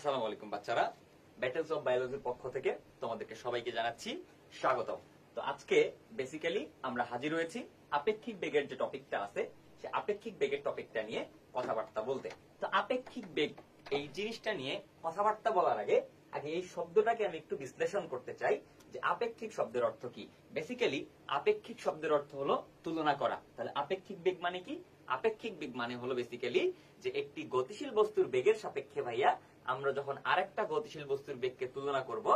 আসসালামু আলাইকুম বাচ্চারা, ব্যাটেলস অফ বায়োলজির পক্ষ থেকে তোমাদেরকে সবাইকে জানাচ্ছি স্বাগতম। তো আজকে বেসিক্যালি আমরা হাজির হয়েছি আপেক্ষিক বেগের যে টপিকটা আছে সে আপেক্ষিক বেগের টপিকটা নিয়ে কথাবার্তা বলতে। তো আপেক্ষিক বেগ এই জিনিসটা নিয়ে কথাবার্তা বলার আগে এই শব্দটাকে আমি একটু বিশ্লেষণ করতে চাই যে আপেক্ষিক শব্দের অর্থ কি। বেসিক্যালি আপেক্ষিক শব্দের অর্থ হলো তুলনা করা। তাহলে আপেক্ষিক বেগ মানে কি? আপেক্ষিক বেগ মানে হলো বেসিক্যালি যে একটি গতিশীল বস্তুর বেগের সাপেক্ষে ভাইয়া আমরা যখন আরেকটা গতিশীল বস্তুর বেগকে তুলনা করব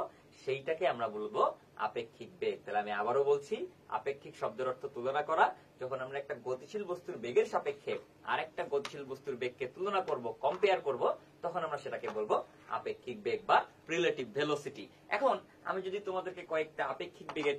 সেইটাকে আমরা বলবো আপেক্ষিক বেগ। তাহলে আমি আবারও বলছি, আপেক্ষিক শব্দের অর্থ তুলনা করা। যখন আমরা একটা গতিশীল বস্তুর বেগের সাপেক্ষে আরেকটা গতিশীল বস্তুর বেগকে তুলনা করব, কম্পেয়ার করব, তখন আমরা সেটাকে বলবো আপেক্ষিক বেগ বা রিলেটিভ ভেলোসিটি। এখন আমি যদি তোমাদেরকে কয়েকটা আপেক্ষিক বেগের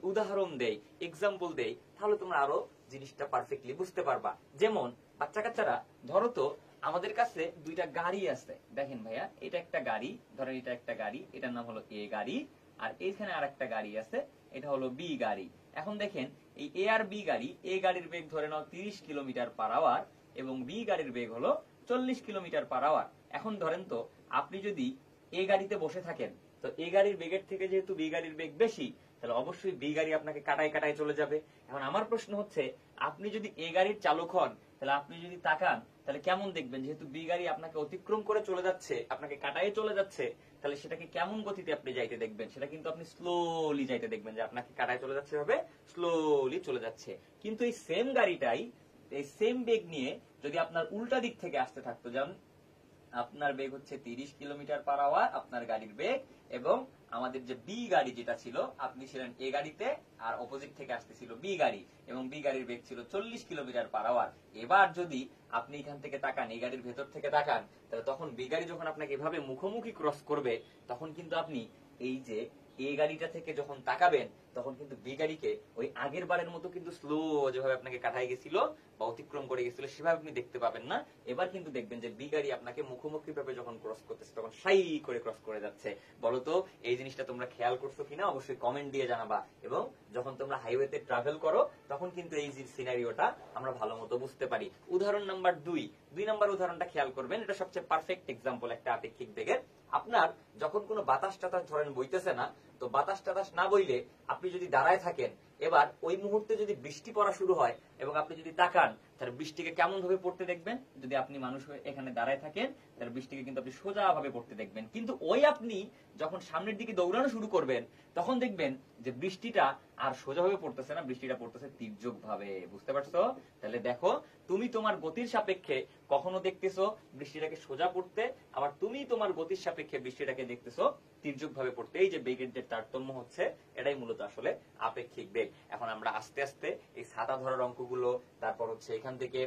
উদাহরণ দেই, এক্সাম্পল দেই, তাহলে তোমরা আরো জিনিসটা পারফেক্টলি বুঝতে পারবা। যেমন বাচ্চা কাচ্চারা, ধরো তো আমাদের কাছে দুইটা গাড়ি আছে। দেখেন ভাইয়া, এটা একটা গাড়ি, ধরেন এটা একটা গাড়ি, এটার নাম হলো এ গাড়ি, আর এইখানে আর একটা গাড়ি আছে, এটা হলো বি গাড়ি। এখন দেখেন এই এ আর বি গাড়ি, এ গাড়ির বেগ ধরে নাও 30 কিলোমিটার পার আওয়ার এবং বি গাড়ির বেগ হলো 40 কিলোমিটার পার আওয়ার। এখন ধরেন তো আপনি যদি এ গাড়িতে বসে থাকেন, তো এ গাড়ির বেগের থেকে যেহেতু বি গাড়ির বেগ বেশি, তাহলে অবশ্যই বি গাড়ি আপনাকে কাটায় কাটায় চলে যাবে। এখন আমার প্রশ্ন হচ্ছে, আপনি যদি এ গাড়ির চালক হন, তাহলে আপনি যদি তাকান, তাহলে কেমন দেখবেন? যেহেতু বি গাড়ি আপনাকে অতিক্রম করে চলে যাচ্ছে, আপনাকে কাটায় চলে যাচ্ছে, তাহলে সেটাকে কেমন গতিতে আপনি যাইতে দেখবেন? সেটা কিন্তু আপনি স্লোলি যাইতে দেখবেন, যে আপনাকে কাটায় চলে যাচ্ছে ভাবে স্লোলি চলে যাচ্ছে। কিন্তু এই সেম গাড়িটাই, এই সেম বেগ নিয়ে যদি আপনার উল্টা দিক থেকে আসতে থাকতো, যেমন আপনার বেগ হচ্ছে 30 কিলোমিটার পার আওয়ার আপনার গাড়ির বেগ, এবং আমাদের যে বি গাড়ি যেটা ছিল, আপনি ছিলেন এ গাড়িতে আর অপোজিট থেকে আসতেছিল বি গাড়ি, এবং বি গাড়ির বেগ ছিল 40 কিলোমিটার পার আওয়ার। এবার যদি আপনি এখান থেকে তাকান, এই গাড়ির ভেতর থেকে তাকান, তাহলে তখন বি গাড়ি যখন আপনাকে এভাবে মুখোমুখি ক্রস করবে, তখন কিন্তু আপনি এই যে এ গাড়িটা থেকে যখন তাকাবেন, তখন কিন্তু বি গাড়িকে ওই আগের বারের মতো কিন্তু স্লো যেভাবে আপনাকে কাটাই গেছিল বা অতিক্রম করে গেছিল সেভাবে আপনি দেখতে পাবেন না। এবার কিন্তু দেখবেন যে বি গাড়ি আপনাকে মুখোমুখি ভাবে যখন ক্রস করতেছে, তখন সাই করে ক্রস করে যাচ্ছে। বলতো এই জিনিসটা তোমরা খেয়াল করছো কিনা? অবশ্যই কমেন্ট দিয়ে জানাবা। এবং যখন তোমরা হাইওয়েতে ট্রাভেল করো, তখন কিন্তু এই যে সিনারিওটা আমরা ভালো মতো বুঝতে পারি। উদাহরণ নাম্বার 2 নাম্বার উদাহরণটা খেয়াল করবেন, এটা সবচেয়ে পারফেক্ট এক্সাম্পল একটা আপেক্ষিক বেগের। আপনার যখন কোনো বাতাস টাতাস ধরেন বইতেছে না, তো বাতাস টাতাস না বইলে আপনি যদি দাঁড়ায় থাকেন, এবার ওই মুহূর্তে যদি বৃষ্টি পড়া শুরু হয় এবং আপনি যদি তাকান, তাহলে বৃষ্টিকে কেমন ভাবে পড়তে দেখবেন? যদি আপনি মানুষ হয়ে এখানে দাঁড়ায় থাকেন, তাহলে বৃষ্টিকে কিন্তু আপনি সোজা ভাবে পড়তে দেখবেন। কিন্তু ওই আপনি যখন সামনের দিকে দৌড়ানো শুরু করবেন, তখন দেখবেন যে বৃষ্টিটা আর সোজা ভাবে পড়তেছে না, বৃষ্টিটা পড়তেছে তির্যক ভাবে। বুঝতে পারছো? তাহলে দেখো, তুমি তোমার গতির সাপেক্ষে কখনো দেখতেছো বৃষ্টিটাকে সোজা পড়তে, আবার তুমি তোমার গতির সাপেক্ষে বৃষ্টিটাকে দেখতেছো তির্যক ভাবে পড়তে। এই যে বেগের যে তারতম্য হচ্ছে, এটাই মূলত আসলে আপেক্ষিক বেগ। এখন আমরা আস্তে আস্তে এই ছাতা ধরার অঙ্কগুলো, তারপর হচ্ছে এখান থেকে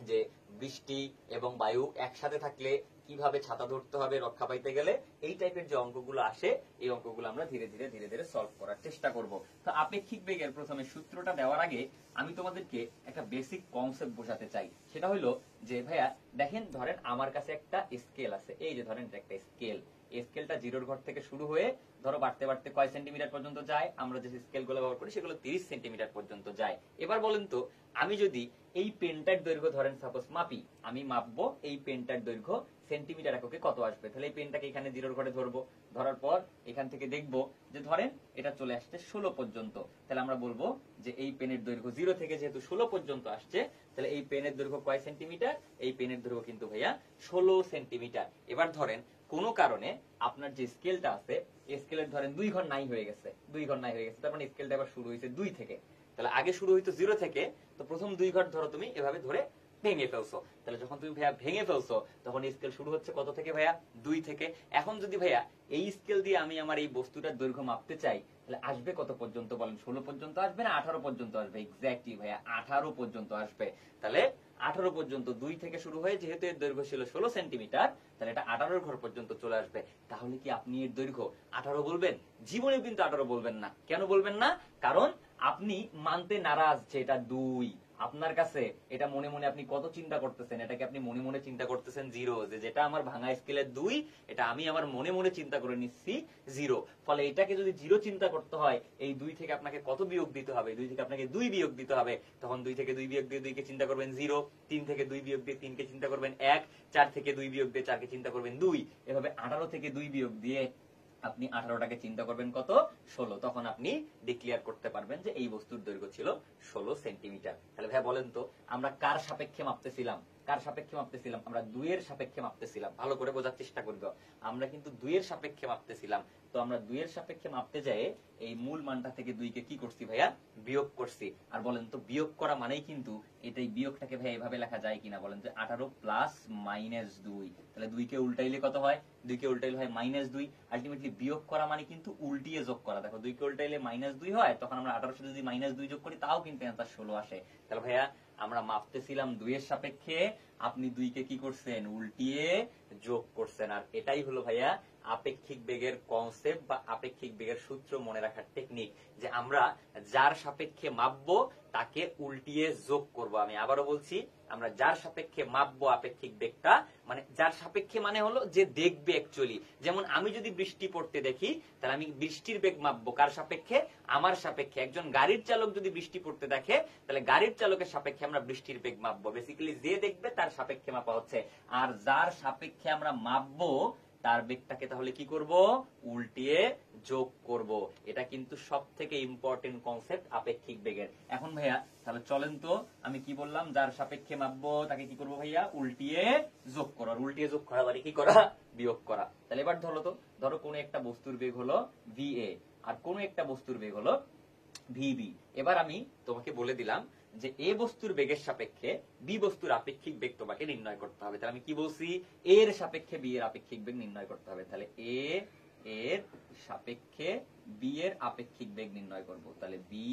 যে বৃষ্টি এবং বায়ু একসাথে থাকলে কিভাবে ছাতা ধরতে হবে রক্ষা পাইতে গেলে, এই টাইপের যে অঙ্কগুলো আসে, এই অঙ্কগুলো আমরা ধীরে ধীরে ধীরে ধীরে সলভ করার চেষ্টা করব। তো আপেক্ষিক বেগের প্রথমে সূত্রটা দেওয়ার আগে আমি তোমাদেরকে একটা বেসিক কনসেপ্ট বোঝাতে চাই। সেটা হলো যে ভাইয়া দেখেন, ধরেন আমার কাছে একটা স্কেল আছে, এই যে ধরেন এটা একটা স্কেল। এই স্কেলটা জিরোর ঘর থেকে শুরু হয়ে ধরো বাড়তে বাড়তে কয় সেন্টিমিটার পর্যন্ত যায়? আমরা যে স্কেল গুলো ব্যবহার করি সেগুলো 30 সেন্টিমিটার পর্যন্ত যায়। এবার বলেন তো, আমি যদি এই পেনটার দৈর্ঘ্য ধরেন সাপোজ মাপি, আমি মাপবো এই পেনটার দৈর্ঘ্য সেন্টিমিটার এককে কত আসবে। তাহলে এই পেনটাকে এখানে জিরোর ঘরে ধরবো, ধরার পর এখান থেকে দেখবো যে ধরেন এটা চলে আসছে 16 পর্যন্ত। তাহলে আমরা বলবো যে এই পেনের দৈর্ঘ্য 0 থেকে যেহেতু 16 পর্যন্ত আসছে, তাহলে এই পেনের দৈর্ঘ্য কয় সেন্টিমিটার? এই পেনের দৈর্ঘ্য কিন্তু ভাইয়া 16 সেন্টিমিটার। এবার ধরেন কোনো কারণে আপনার যে স্কেলটা আছে, এই স্কেলের ধরেন 2 ঘর নাই হয়ে গেছে, 2 ঘর নাই হয়ে গেছে, তার মানে স্কেলটা এবার শুরু হয়েছে 2 থেকে। তাহলে আগে শুরু হইতো 0 থেকে, তো প্রথম 2 ঘর ধরো তুমি এভাবে ধরে ভেঙে ফেলছো। তাহলে যখন তুমি ভাইয়া ভেঙে ফেলছো, তখন স্কেল শুরু হচ্ছে কত থেকে ভাইয়া? 2 থেকে। এখন যদি ভাইয়া এই স্কেল দিয়ে আমি আমার এই বস্তুটার দৈর্ঘ্য মাপতে চাই, তাহলে আসবে কত পর্যন্ত বলেন? 16 পর্যন্ত আসবে না 18 পর্যন্ত আসবে? এক্স্যাক্টলি ভাইয়া 18 পর্যন্ত আসবে। তাহলে 18 পর্যন্ত 2 থেকে শুরু হয়ে যেহেতু এর দৈর্ঘ্য ছিল 16 সেন্টিমিটার, তাহলে এটা 18 ঘর পর্যন্ত চলে আসবে। তাহলে কি আপনি এর দৈর্ঘ্য 18 বলবেন? জীবনে কিন্তু 18 বলবেন না। কেন বলবেন না? কারণ আপনি মানতে নারাজ যে এটা 2। আপনার কাছে এটা মনে মনে আপনি কত চিন্তা করতেছেন, এটাকে আপনি মনে মনে চিন্তা করতেছেন 0, যেটা আমার ভাঙা স্কেলের 2, এটা আমি আমার মনে মনে চিন্তা করে নিচ্ছি 0। ফলে এটাকে যদি 0 চিন্তা করতে হয়, এই 2 থেকে আপনাকে কত বিয়োগ দিতে হবে? 2 থেকে আপনাকে 2 বিয়োগ দিতে হবে। তখন 2 থেকে 2 বিয়োগ দিয়ে 2 কে চিন্তা করবেন 0, 3 থেকে 2 বিয়োগ দিয়ে 3 কে চিন্তা করবেন 1, 4 থেকে 2 বিয়োগ দিয়ে 4 কে চিন্তা করবেন 2। এভাবে 18 থেকে 2 বিয়োগ দিয়ে আপনি 18টাকে চিন্তা করবেন কত? 16। তখন আপনি ডিক্লেয়ার করতে পারবেন যে এই বস্তুর দৈর্ঘ্য ছিল 16 সেন্টিমিটার। তাহলে ভাই বলেন তো, আমরা কার সাপেক্ষে মাপতেছিলাম? কার সাপেক্ষে মাপতেছিলাম? আমরা 2 এর সাপেক্ষে মাপতেছিলাম। ভালো করে বোঝার চেষ্টা করব, আমরা কিন্তু 2 এর সাপেক্ষে মাপতেছিলাম। তো আমরা 2 এর সাপেক্ষে মাপতে যাই এই মূল মানটা থেকে 2 কে কি করছি ভাইয়া? বিয়োগ করছি। আর বলেন তো, বিয়োগ করা মানেই কিন্তু এটাই, বিয়োগটাকে ভাই এভাবে লেখা যায় কিনা বলেন? যে 18 প্লাস মাইনাস 2। তাহলে 2 কে উল্টাইলে কত হয়? 2 কে উল্টাইলে হয় -2। আলটিমেটলি বিয়োগ করা মানে কিন্তু উল্টিয়ে যোগ করা। দেখো 2 কে উল্টাইলে -2 হয়, তখন আমরা 18 সাথে যদি -2 যোগ করি তাও কিন্তু অ্যান্সার 16 আসে। তাহলে ভাইয়া আমরা মাপতেছিলাম 2 এর সাপেক্ষে, আপনি 2 কে কি করছেন? উল্টিয়ে যোগ করছেন। আর এটাই হলো ভাইয়া আপেক্ষিক বেগের কনসেপ্ট বা আপেক্ষিক বেগের সূত্র মনে রাখার টেকনিক, যে আমরা যার সাপেক্ষে মাপবো তাকে উল্টিয়ে যোগ করব। আমি আবারও বলছি, আমরা যার সাপেক্ষে মাপবো আপেক্ষিক বেগটা, মানে যার সাপেক্ষে মানে হলো যে দেখবে অ্যাকচুয়ালি। যেমন আমি যদি বৃষ্টি পড়তে দেখি, তাহলে আমি বৃষ্টির বেগ মাপবো কার সাপেক্ষে? আমার সাপেক্ষে। একজন গাড়ির চালক যদি বৃষ্টি পড়তে দেখে, তাহলে গাড়ির চালকের সাপেক্ষে আমরা বৃষ্টির বেগ মাপবো। বেসিক্যালি যে দেখবে তার সাপেক্ষে মাপা হচ্ছে। আর যার সাপেক্ষে আমরা মাপবো তার বেগটাকে তাহলে কি করব? উল্টিয়ে যোগ করব। এটা কিন্তু সব থেকে ইম্পর্টেন্ট কনসেপ্ট আপেক্ষিক বেগের। এখন ভাইয়া তাহলে চলেন তো, আমি কি বললাম? যার সাপেক্ষে মাপবো তাকে কি করব ভাইয়া? উল্টিয়ে যোগ করা। উল্টিয়ে যোগ করা মানে কি করা? বিয়োগ করা। তাহলে এবার ধরো তো, ধরো কোন একটা বস্তুর বেগ হলো VA, আর কোন একটা বস্তুর বেগ হলো VB। এবার আমি তোমাকে বলে দিলাম যে এ বস্তুর বেগের সাপেক্ষে বি বস্তুর আপেক্ষিক বেগ তোমাকে নির্ণয় করতে হবে। তাহলে আমি কি বলছি? এর সাপেক্ষে বি এর আপেক্ষিক বেগ নির্ণয় করতে হবে। তাহলে এ এর সাপেক্ষে বি এর আপেক্ষিক বেগ নির্ণয় করব। তাহলে বি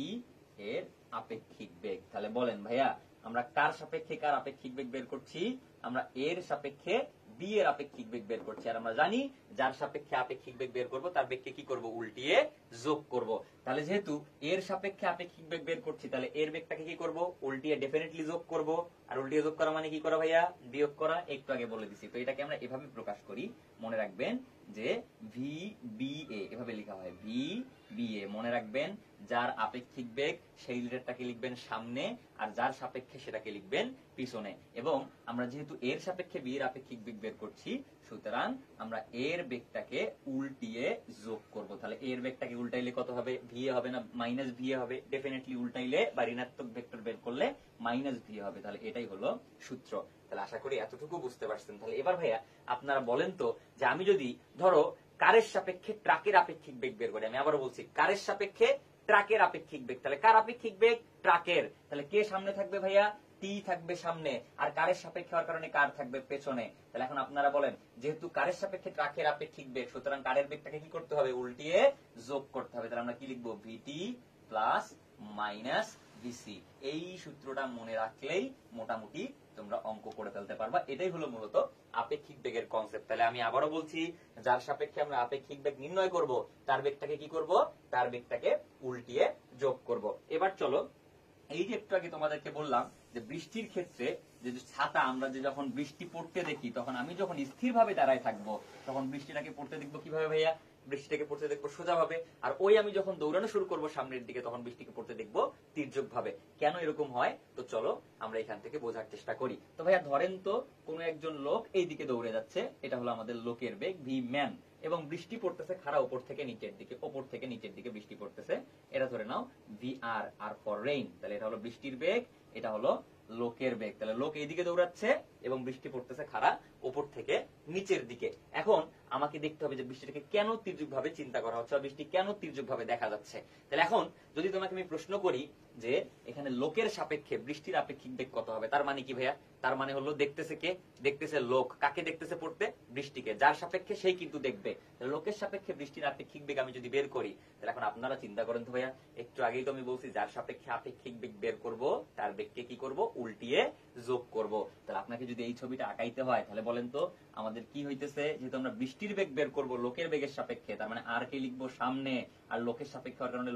এর আপেক্ষিক বেগ। তাহলে বলেন ভাইয়া, আমরা কার সাপেক্ষে কার আপেক্ষিক বেগ বের করছি? আমরা এর সাপেক্ষে বি এর আপেক্ষিক বেগ বের করছি। আর আমরা জানি যার সাপেক্ষে আপেক্ষিক বেগ বের করব তার বেগকে কি করব? উল্টিয়ে যোগ করব। তাহলে যেহেতু এর সাপেক্ষে আপেক্ষিক বেগ বের করছি, তাহলে এর বেগটাকে কি করব? উল্টিয়ে ডেফিনেটলি যোগ করব। আর উল্টিয়ে যোগ করা মানে কি করা ভাইয়া? বিয়োগ করা। একটু আগে বলে দিছি। তো এটাকে আমরা এভাবে প্রকাশ করি, মনে রাখবেন যে VBA এভাবে লেখা হয়। VBA মনে রাখবেন, যার আপেক্ষিক বেগ সেই লিটারটাকে লিখবেন সামনে, আর যার সাপেক্ষে সেটাকে লিখবেন পিছনে। এবং আমরা যেহেতু এর সাপেক্ষে বি এর আপেক্ষিক বেগ বের করছি, সুতরাং আমরা এর বেগটাকে উল্টিয়ে যোগ করব। তাহলে এর বেগটাকে উল্টাইলে কত হবে? VA হবে না -VA হবে? ডেফিনেটলি উল্টাইলে বা ঋণাত্মক ভেক্টর বের করলে -VA হবে। তাহলে এটাই হলো সূত্র। তাহলে আশা করি এতটুকু বুঝতে পারছেন। তাহলে এবার ভাইয়া আপনারা বলেন তো, যে আমি যদি ধরো কারের সাপেক্ষে ট্রাকের আপেক্ষিক বেগ বের করি, আমি আবারও বলছি কারের সাপেক্ষে ট্রাকের আপেক্ষিক বেগ, তাহলে কার আপেক্ষিক বেগ? ট্রাকের। তাহলে কে সামনে থাকবে ভাইয়া? টি থাকবে সামনে, আর কারের সাপেক্ষে হওয়ার কারণে কার থাকবে পেছনে। তাহলে এখন আপনারা বলেন, যেহেতু কারের সাপেক্ষে ট্রাকের আপেক্ষিক বেগ, সুতরাং কারের বেগটাকে কি করতে হবে? উল্টিয়ে যোগ করতে হবে। তাহলে আমরা কি লিখবো? VT plus minus VC। এই সূত্রটা মনে রাখলেই মোটামুটি তোমরা অঙ্ক করে ফেলতে পারবা। এটাই হলো মূলত আপেক্ষিক বেগের কনসেপ্ট। তাহলে আমি আবারও বলছি, যার সাপেক্ষে আমরা আপেক্ষিক বেগ নির্ণয় করব তার বেগটাকে কি করব? তার বেগটাকে উল্টিয়ে যোগ করব। এবার চলো, এই যে একটু আগে তোমাদেরকে বললাম যে বৃষ্টির ক্ষেত্রে যে ছাতা, আমরা যে যখন বৃষ্টি পড়তে দেখি, তখন আমি যখন স্থিরভাবে দাঁড়ায় থাকবো, তখন বৃষ্টিটাকে পড়তে দেখবো কিভাবে ভাইয়া? বৃষ্টিটাকে পড়তে দেখবো সোজা ভাবে। আর ওই আমি যখন দৌড়ানো শুরু করবো সামনের দিকে, তখন বৃষ্টিকে পড়তে দেখবো তির্যক ভাবে। কেন এরকম হয়? তো চলো আমরা এখান থেকে বোঝার চেষ্টা করি। তো ভাইয়া ধরেন তো, কোন একজন লোক এই দিকে দৌড়ে যাচ্ছে, এটা হলো আমাদের লোকের বেগ V ম্যান, এবং বৃষ্টি পড়তেছে খাড়া উপর থেকে নিচের দিকে, উপর থেকে নিচের দিকে বৃষ্টি পড়তেছে। এটা ধরে নাও VR, আর ফর রেইন। তাহলে এটা হলো বৃষ্টির বেগ, এটা হলো লোকের বেগ। তাহলে লোক এইদিকে দৌড়াচ্ছে এবং বৃষ্টি পড়তেছে খাড়া উপর থেকে নিচের দিকে। এখন আমাকে দেখতে হবে যে বৃষ্টিটাকে কেন তির্যক ভাবে চিন্তা করা হচ্ছে, বৃষ্টি কেন তির্যক ভাবে দেখা যাচ্ছে। তাহলে এখন যদি তোমাকে আমি প্রশ্ন করি যে এখানে লোকের সাপেক্ষে বৃষ্টির আপেক্ষিক বেগ কত হবে, তার মানে কি ভাইয়া? তার মানে হলো দেখতেছে কে? দেখতেছে লোক। কাকে দেখতেছে পড়তে? বৃষ্টিকে। যার সাপেক্ষে সেই কিন্তু দেখবে। লোকের সাপেক্ষে বৃষ্টির আপেক্ষিক বেগ আমি যদি বের করি, তাহলে এখন আপনারা চিন্তা করেন তো ভাইয়া, একটু আগেই তো আমি বলছি যার সাপেক্ষে আপেক্ষিক বেগ বের করব তার বেগকে কি করব? উল্টিয়ে যোগ করব। তাহলে আপনাকে যদি এই ছবিটা আঁকাইতে হয় তাহলে বলেন তো আমাদের কি হইতেছে, যেহেতু আমরা বৃষ্টির বেগ বের করব লোকের বেগের সাপেক্ষে, তার মানে আর কে লিখবো সামনে, আর লোকের সাপেক্ষে হওয়ার কারণে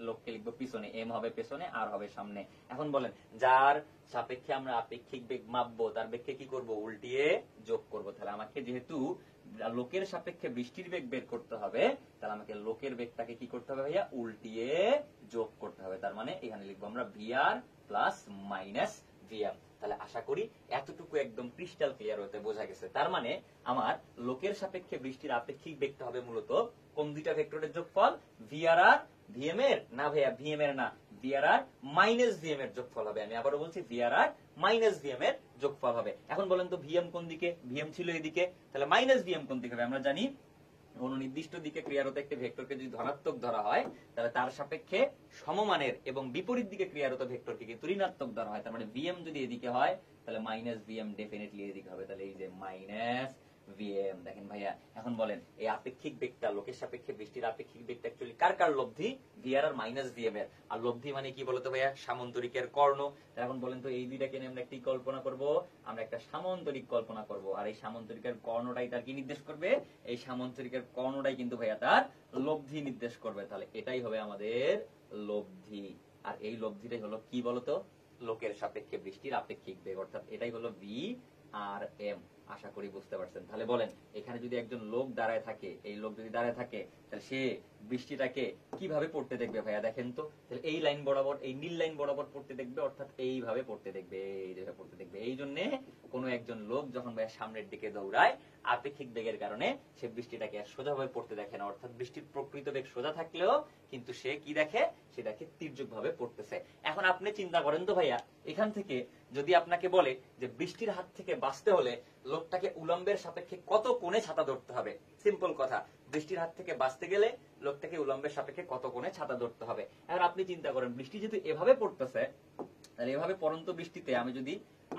লোককে লিখবো পিছনে, এম হবে পেছনে আর হবে সামনে। এখন বলেন যার সাপেক্ষে আমরা আপেক্ষিক বেগ মাপবো তার বেগকে কি করব, উল্টিয়ে যোগ করব। তাহলে আমাকে যেহেতু লোকের সাপেক্ষে বৃষ্টির বেগ বের করতে হবে, তাহলে আমাকে লোকের বেগটাকে কি করতে হবে ভাইয়া, উল্টিয়ে যোগ করতে হবে। তার মানে এখানে লিখবো আমরা ভিআর প্লাস মাইনাস ভিএম। তাহলে আশা করি এতটুকু একদম ক্রিস্টাল ক্লিয়ার হতে বোঝা গেছে। তার মানে আমার লোকের সাপেক্ষে বৃষ্টির আপেক্ষিক বেগটা হবে মূলত কোন দুইটা ভেক্টরের যোগফল, ভিআর আর ভিএম এর, না ভাইয়া ভিএম এর না, ভিআর আর মাইনাস ভিএম এর যোগফল হবে। আমি আবারও বলছি ভিআর আর মাইনাস ভিএম এর যোগফল হবে। এখন বলেন তো ভিএম কোন দিকে, ভিএম ছিল এদিকে, তাহলে মাইনাস ভিএম কোন দিকে হবে? আমরা জানি কোন নির্দিষ্ট দিকে ক্রিয়ারত একটি ভেক্টরকে যদি ধনাত্মক ধরা হয় তাহলে তার সাপেক্ষে সমমানের এবং বিপরীত দিকে ক্রিয়ারত ভেক্টরকে কিন্তু ঋণাত্মক ধরা হয়। তার মানে ভিএম যদি এদিকে হয় তাহলে মাইনাস ভিএম ডেফিনেটলি এদিকে হবে। তাহলে এই যে মাইনাস ভিএম। দেখেন ভাইয়া এখন বলেন এই আপেক্ষিক বেগটা, লোকের সাপেক্ষে বৃষ্টির আপেক্ষিক বেগটা অ্যাকচুয়ালি কার কার লব্ধি? ভিআর আর মাইনাস ভিএম এর। আর লব্ধি মানে কি বলতো ভাইয়া? সামান্তরিকের কর্ণ। এখন বলেন তো এই দুইটাকে নিয়ে আমরা কি কল্পনা করব? আমরা একটা সামান্তরিক কল্পনা করব। আর এই সামান্তরিকের কর্ণটাই তার কি নির্দেশ করবে? এই সামান্তরিকের কর্ণটাই কিন্তু ভাইয়া তার লব্ধি নির্দেশ করবে। তাহলে এটাই হবে আমাদের লব্ধি। আর এই লব্ধিটাই হলো কি বলতো? লোকের সাপেক্ষে বৃষ্টির আপেক্ষিক বেগ, অর্থাৎ এটাই হলো ভি আর এম। আশা করি বুঝতে পারছেন। তাহলে বলেন এখানে যদি একজন লোক দাঁড়ায় থাকে, এই লোক যদি দাঁড়ায় থাকে তাহলে সে বৃষ্টিটাকে কিভাবে পড়তে দেখবে ভাইয়া? দেখেন তো, তাহলে এই লাইন বরাবর, এই নীল লাইন বরাবর পড়তে দেখবে, অর্থাৎ এইভাবে পড়তে দেখবে, এইভাবে পড়তে দেখবে। এই জন্য কোন একজন লোক যখন ভাইয়া সামনের দিকে দৌড়ায় আপেক্ষিক বেগের কারণে সে বৃষ্টিটাকে সোজাভাবে পড়তে দেখে না, অর্থাৎ বৃষ্টির প্রকৃত বেগ সোজা থাকলেও কিন্তু সে কি দেখে? সে দেখে তির্যক ভাবে পড়তেছে। এখন আপনি চিন্তা করেন তো ভাইয়া, এখান থেকে যদি আপনাকে বলে যে বৃষ্টির হাত থেকে বাঁচতে হলে লোকটাকে উলম্বের সাপেক্ষে কত কোণে ছাতা ধরতে হবে? সিম্পল কথা, বৃষ্টির হাত থেকে বাঁচতে গেলে লোকটাকে উলম্বের সাপেক্ষে কত কোণে ছাতা ধরতে হবে। এখন আপনি চিন্তা করেন বৃষ্টি যদি এভাবে পড়তেছে, তাহলে এভাবে পড়ন্ত বৃষ্টিতে আমি যদি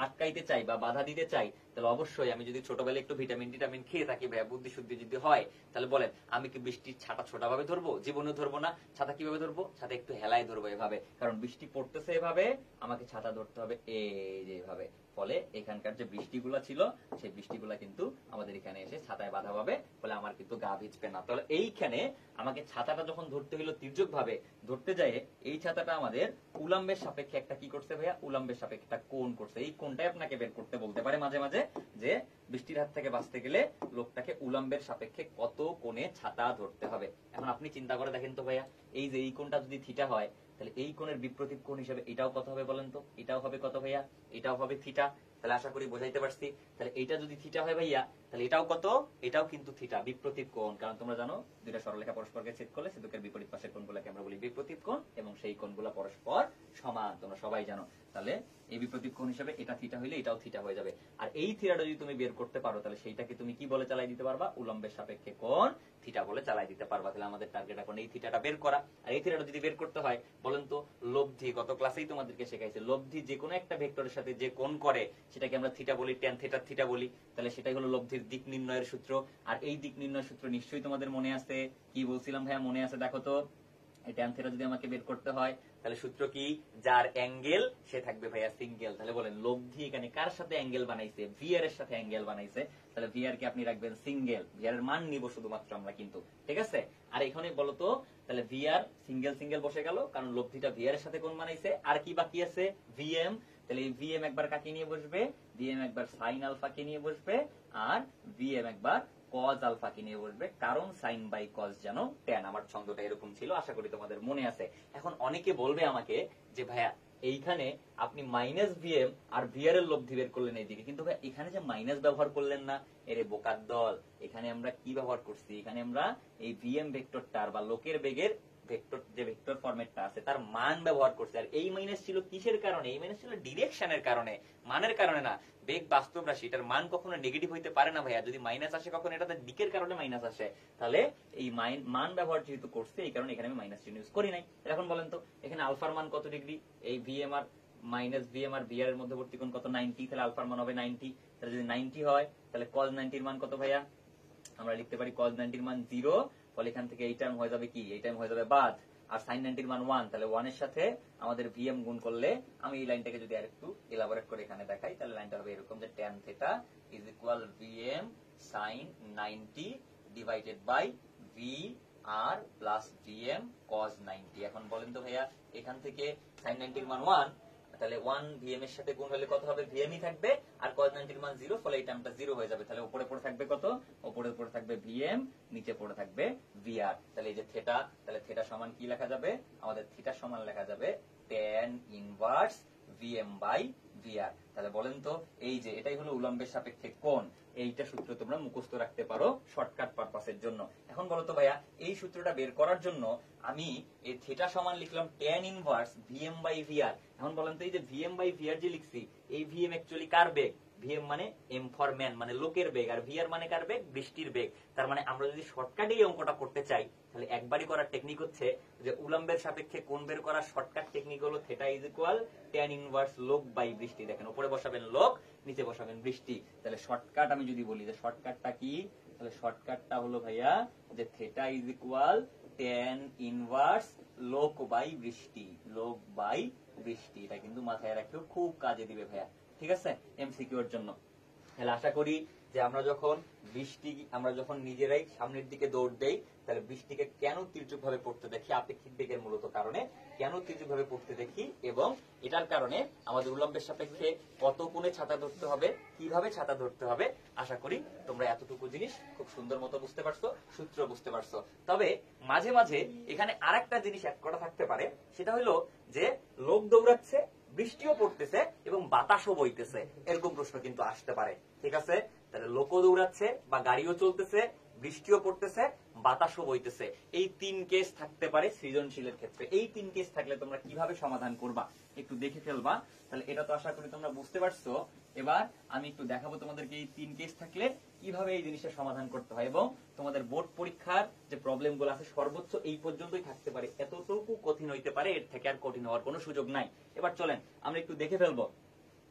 আটকাইতে চাই বা বাধা দিতে চাই, তাহলে অবশ্যই আমি যদি ছোটবেলায় একটু ভিটামিন টিটামিন খেয়ে থাকি ভাইয়া, বুদ্ধি শুদ্ধি যদি হয়, তাহলে বলেন আমি কি বৃষ্টির ছাতা ছোটা ভাবে ধরবো? জীবনে ধরবো না। ছাতা কিভাবে ধরবো? ছাতা একটু হেলায় ধরবো এভাবে, কারণ বৃষ্টি পড়তেছে এভাবে, আমাকে ছাতা ধরতে হবে এই যে এভাবে। ফলে এখানকার যে বৃষ্টিগুলা ছিল সেই বৃষ্টিগুলা কিন্তু আমাদের এখানে এসে ছাতায় বাধা পাবে, ফলে আমার কিন্তু গা ভিজবে না। তাহলে এইখানে আমাকে ছাতাটা যখন ধরতে হলো তির্যক ভাবে ধরতে যায়, এই ছাতাটা আমাদের উলম্বের সাপেক্ষে একটা কি করছে ভাইয়া? উলম্বের সাপেক্ষে একটা কোণ করছে। এই কোণটাই আপনাকে বের করতে বলতে পারে মাঝে মাঝে যে বৃষ্টির হাত থেকে বাঁচতে গেলে লোকটাকে উলম্বের সাপেক্ষে কত কোণে ছাতা ধরতে হবে। এখন আপনি চিন্তা করে দেখেন তো ভাইয়া, এই যে এই কোণটা যদি থিটা হয় তাহলে এই কোণের বিপরীত কোণ হিসেবে এটাও কত হবে বলেন তো? এটাও হবে কত ভাইয়া? এটাও হবে থিটা। তাহলে আশা করি বোঝাইতে পারছি। তাহলে এটা যদি থিটা হয় ভাইয়া, তাহলে এটাও কত? এটাও কিন্তু থিটা, বিপরীত কোণ। কারণ তোমরা জানো দুইটা সরলরেখা পরস্পরকে ছেদ করলে সেতুকের বিপরীত পাশের কোণগুলোকে আমরা বলি বিপরীত কোণ, এবং সেই কোণগুলো পরস্পর সমান, তোমরা সবাই জানো। তাহলে এই বিপরীত কোণ হিসেবে এটা থিটা হইলে এটাও থিটা হয়ে যাবে। আর এই থিটাটা যদি তুমি বের করতে পারো তাহলে সেইটাকে তুমি কি বলে চালাই দিতে পারবা? উলম্বের সাপেক্ষে কোণ থিটা বলে চালাই দিতে পারবা। তাহলে আমাদের টার্গেট এখন এই থিটাটা বের করা। আর এই থিটাটা যদি বের করতে হয় বলেন তো লব্ধি, গত ক্লাসেই তোমাদেরকে শেখাইছে, লব্ধি যে কোনো একটা ভেক্টরের সাথে যে কোণ করে সেটাকে আমরা থিটা বলি, ট্যান থিটা থিটা বলি। তাহলে সেটাই হলো লব্ধির দিক নির্ণয়ের সূত্র। আর এই দিক নির্ণয়ের সূত্র নিশ্চয়ই তোমাদের মনে আছে। কি বলছিলাম ভাইয়া? মনে আছে? দেখো তো, এই ট্যান থিটা যদি আমাকে বের করতে হয় তাহলে সূত্র কি? যার অ্যাঙ্গেল সে থাকবে ভাইয়া সিঙ্গেল। তাহলে বলেন লব্ধি এখানে কার সাথে অ্যাঙ্গেল বানাইছে? ভিআর এর সাথে অ্যাঙ্গেল বানাইছে। তাহলে ভিআর কে আপনি রাখবেন সিঙ্গেল, ভিআর এর মান নিব শুধুমাত্র আমরা কিন্তু, ঠিক আছে? আর এখানে বলতো তাহলে ভিআর সিঙ্গেল সিঙ্গেল বসে গেল, কারণ লব্ধিটা ভিআর এর সাথে কোণ বানাইছে। আর কি বাকি আছে? ভিএম। তাহলে এই ভিএম একবার কাকে নিয়ে বসবে? ভিএম একবার সাইন আলফাকে নিয়ে বসবে, আর ভিএম একবার কজ আলফাকে নিয়ে বসবে, কারণ সাইন বাই কজ যেন ট্যান। আমার ছন্দটা এরকম ছিল, আশা করি তোমাদের মনে আছে। এখন অনেকে বলবে আমাকে যে ভাইয়া এইখানে আপনি মাইনাস ভিএম আর ভিআর এর লব্ধি বের করলেন এইদিকে, কিন্তু ভাই এখানে যে মাইনাস ব্যবহার করলেন না, এরে বোকার দল। এখানে আমরা কি ব্যবহার করছি? এখানে আমরা এই ভিএম ভেক্টরটার বা লোকের বেগের ভেক্টর, যে ভেক্টর ফরম্যাটটা আছে তার মান ব্যবহার করছে। আর এই মাইনাস ছিল কিসের কারণে? এই মাইনাস ছিল ডিরেকশনের কারণে, মানের কারণে না। বেগ বাস্তব রাশি, এটার মান কখনো নেগেটিভ হইতে পারে না ভাইয়া। যদি মাইনাস আসে কখনো এটা দিকের কারণে মাইনাস আসে। তাহলে এই মান ব্যবহার যেহেতু করছে এই কারণে এখানে আমি মাইনাস চিহ্ন ইউজ করি নাই। এখন বলেন তো এখানে আলফার মান কত ডিগ্রি? এই ভিএম আর মাইনাস ভিএম আর ভিআর এর মধ্যবর্তী কোণ কত? 90। তাহলে আলফার মান হবে 90। তাহলে যদি 90 হয় তাহলে কজ 90 এর মান কত ভাইয়া? আমরা লিখতে পারি কজ 90 এর মান 0। ফলে এখান থেকে এই টার্ম হয়ে যাবে কি? এই টার্ম হয়ে যাবে বাদ। আর sin 90 এর মান 1, তাহলে 1 এর সাথে আমাদের vm গুণ করলে, আমি এই লাইনটাকে যদি আরেকটু এলাবোরেট করে এখানে দেখাই, তাহলে লাইনটা হবে এরকম যে tan θ is equal vm sin 90 divided by vr plus vm cos 90। এখন বলেন তো ভাইয়া, এখান থেকে sin 90 এর মান 1, তাহলে 1 vm এর সাথে গুণ হলে কত হবে? vm ই থাকবে, আর cos 90 এর মান 0, ফলে এই টার্মটা 0 হয়ে যাবে। তাহলে উপরে পড়ে থাকবে কত? উপরে পড়ে থাকবে vm, নিচে পড়ে থাকবে vr। তাহলে এই যে থিটা, তাহলে থিটা সমান কি লেখা যাবে? আমাদের থিটা সমান লেখা যাবে tan inverse vm by vr। তাহলে বলেন তো, এই যে এটাই হলো উলম্বের সাপেক্ষে কোণ, এইটা সূত্র তোমরা মুখস্থ রাখতে পারো শর্টকাট পারপাসের জন্য। এখন বলো তো ভাইয়া, এই সূত্রটা বের করার জন্য আমি এই থিটা সমান লিখলাম tan inverse vm by vr। এখন বলেন তো, এই যে vm বাই vr যে লিখছি, এই vm অ্যাকচুয়ালি কার বেগ? vm মানে m ফর ম্যান, মানে লোকের বেগ, আর vr মানে কার বেগ? বৃষ্টির বেগ। তার মানে আমরা যদি শর্টকাটে এই অঙ্কটা করতে চাই, তাহলে একবারই করার টেকনিক হচ্ছে যে উলম্বের সাপেক্ষে কোণ বের করার শর্টকাট টেকনিক হলো theta is equal tan inverse লোক বাই বৃষ্টি। দেখেন, উপরে বসাবেন লোক, নিচে বসাবেন বৃষ্টি। তাহলে শর্টকাট আমি যদি বলি যে শর্টকাটটা কি, তাহলে শর্টকাটটা হলো ভাইয়া যে theta is equal tan inverse লোক বাই বৃষ্টি, লোক বাই বৃষ্টি। এটা কিন্তু মাথায় রাখলেও খুব কাজে দিবে ভাইয়া, ঠিক আছে, এমসিকিউ এর জন্য। তাহলে আশা করি যে আমরা যখন নিজেরাই সামনের দিকে দৌড় দেই, তাহলে বৃষ্টিকে কেন তীর্যকভাবে পড়তে দেখি? আপেক্ষিক বেগের মূলত কারণে কেন তীর্যকভাবে পড়তে দেখি, এবং এটার কারণে আমাদের উলম্বের সাপেক্ষে কত কোণে ছাতা ধরতে হবে, কিভাবে ছাতা ধরতে হবে, আশা করি তোমরা এতটুকু জিনিস খুব সুন্দর মতো বুঝতে পারছো, সূত্র বুঝতে পারছো। তবে মাঝে মাঝে এখানে আরেকটা জিনিস অ্যাড করা থাকতে পারে, সেটা হলো যে লোক দৌড়াচ্ছে, বৃষ্টিও পড়তেছে এবং বাতাসও বইতেছে, এরকম প্রশ্ন কিন্তু আসতে পারে, ঠিক আছে? তাহলে লোকও দৌড়াচ্ছে বা গাড়িও চলতেছে, বৃষ্টিও পড়তেছে, বাতাসও বইতেছে, এই 3 কেস থাকতে পারে সৃজনশীলের ক্ষেত্রে। এই 3 কেস থাকলে তোমরা কিভাবে সমাধান করবা একটু দেখে ফেলবা। তাহলে এটা তো আশা করি তোমরা বুঝতে পারছো। এবার আমি একটু দেখাবো তোমাদেরকে এই 3 কেস থাকলে কিভাবে এই জিনিসটা সমাধান করতে হয়, এবং তোমাদের বোর্ড পরীক্ষার যে প্রবলেম গুলো আছে সর্বোচ্চ এই পর্যন্তই থাকতে পারে, এতটুকু কঠিন হইতে পারে, এর থেকে আর কঠিন হওয়ার কোনো সুযোগ নাই। এবার চলেন আমরা একটু দেখে ফেলবো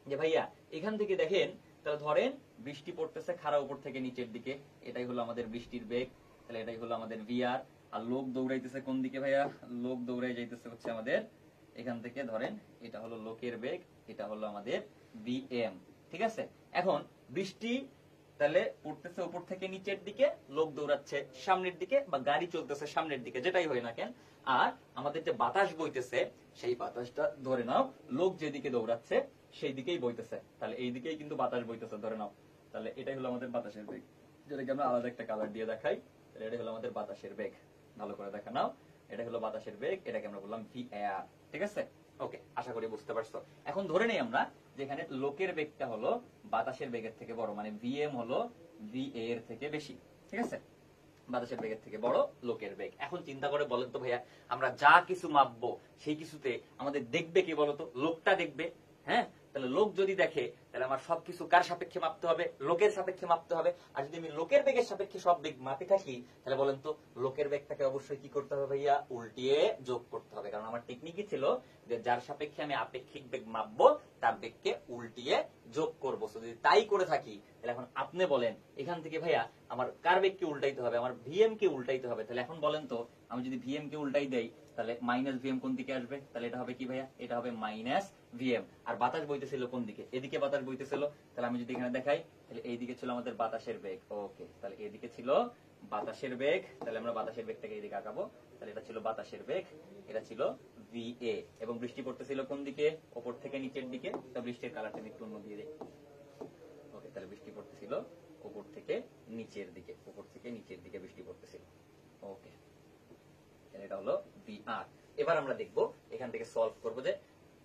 যে ভাইয়া এখান থেকে দেখেন, তাহলে ধরেন বৃষ্টি পড়তেছে খাড়া উপর থেকে নিচের দিকে, এটাই হলো আমাদের বৃষ্টির বেগ, তাহলে এটাই হলো আমাদের ভিআর। আর লোক দৌড়াইতেছে কোন দিকে ভাইয়া? লোক দৌড়াই যাইতেছে হচ্ছে আমাদের এখান থেকে, ধরেন এটা হলো লোকের বেগ, এটা হলো আমাদের ভিএম, ঠিক আছে? এখন বৃষ্টি তাহলে পড়তেছে উপর থেকে নিচের দিকে, লোক দৌড়াচ্ছে সামনের দিকে, বা গাড়ি চলতেছে সামনের দিকে, যেটাই হয় না কেন। আর আমাদের যে বাতাস বইতেছে, সেই বাতাসটা ধরে নাও লোক যেদিকে দৌড়াচ্ছে সেই দিকেই বইতেছে, তাহলে এই দিকেই কিন্তু বাতাস বইতেছে ধরে নাও। তাহলে এটাই হলো আমাদের বাতাসের বেগ, যেটাকে আমরা আলাদা একটা কালার দিয়ে দেখাই। তাহলে এটাই হলো আমাদের বাতাসের বেগ, ভালো করে দেখা নাও, এটা হলো বাতাসের বেগ, এটাকে আমরা বললাম ভিএআর, ঠিক আছে? ওকে, আশা করি বুঝতে পারছো। এখন ধরে নেই আমরা যেখানে লোকের বেগটা হলো বাতাসের বেগের থেকে বড়, মানে ভিএম হলো ভিএ এর থেকে বেশি, ঠিক আছে? বাতাসের বেগের থেকে বড় লোকের বেগ। এখন চিন্তা করে বলেন তো ভাইয়া, আমরা যা কিছু মাপবো সেই কিছুতে আমাদের দেখবে কি বলতো? লোকটা দেখবে, হ্যাঁ? তাহলে লোক যদি দেখে, তাহলে আমার সবকিছু কার সাপেক্ষে মাপতে হবে? লোকের সাপেক্ষে মাপতে হবে। আর যদি আমি লোকের বেগের সাপেক্ষে সব বেগ মাপে থাকি, তাহলে বলেন তো লোকের বেগটাকে অবশ্যই কি করতে হবে ভাইয়া? উল্টিয়ে যোগ করতে হবে। কারণ আমার টেকনিকই ছিল যে যার সাপেক্ষে আমি আপেক্ষিক বেগ মাপবো তার বেগকে উল্টিয়ে যোগ করবো। যদি তাই করে থাকি, তাহলে এখন আপনি বলেন এখান থেকে ভাইয়া আমার কার বেগকে উল্টাইতে হবে? আমার ভিএম কে উল্টাইতে হবে। তাহলে এখন বলেন তো, আমি যদি ভিএম কে উল্টাই দেই, তাহলে মাইনাস ভিএম কোন দিকে আসবে? তাহলে এটা হবে কি ভাইয়া? এটা হবে মাইনাস ভিএম। আর বাতাস বইতেছিল কোন দিকে? এদিকে বাতাস বইতেছিল। তাহলে আমি যদি এখানে দেখাই, তাহলে এই দিকে ছিল আমাদের বাতাসের বেগ। ওকে, তাহলে এদিকে ছিল বাতাসের বেগ, তাহলে আমরা বাতাসের বেগটাকে এইদিকে আঁকাবো। তাহলে এটা ছিল বাতাসের বেগ, এটা ছিল ভিএ, এবং বৃষ্টি পড়তেছিল কোন দিকে? উপর থেকে নিচের দিকে। তা বৃষ্টির কালারটা আমি একটু অন্য দিয়ে দিই। ওকে, তাহলে বৃষ্টি পড়তেছিল উপর থেকে নিচের দিকে, উপর থেকে নিচের দিকে বৃষ্টি পড়তেছিল। ওকে, এটা হলো ভিআর। এবার আমরা দেখবো এখান থেকে সলভ করবো যে